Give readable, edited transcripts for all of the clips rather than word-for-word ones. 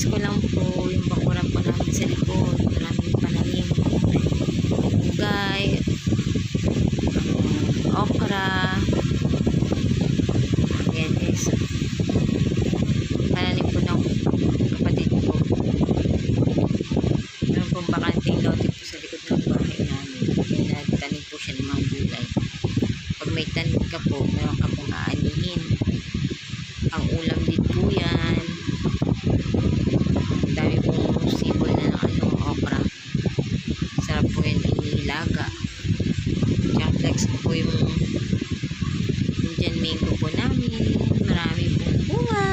flex ko lang po yung bakuran po namin sa likod. Maraming pananim. Gulay, okra. Ayan guys. Pananim po ng kapatid ko. Meron pong bakanting lote po sa likod ng bahay namin. Kaya nagtanim po siya ng mga gulay. Pag may tanim ka po, meron ka pong aanihin. Ang ulam din po yan. Ang dami pong sibol na ng okra. Sarap po yan inilaga. Tsaka flex po yung Indian mango po namin. Marami pong bunga.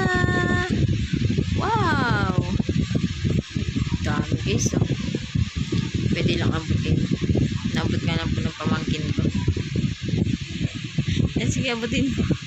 Wow! Dami guys. Oh. Pwede lang abutin. Naabot ka lang po ng pamangkin ko. Yan, sige, abutin mo.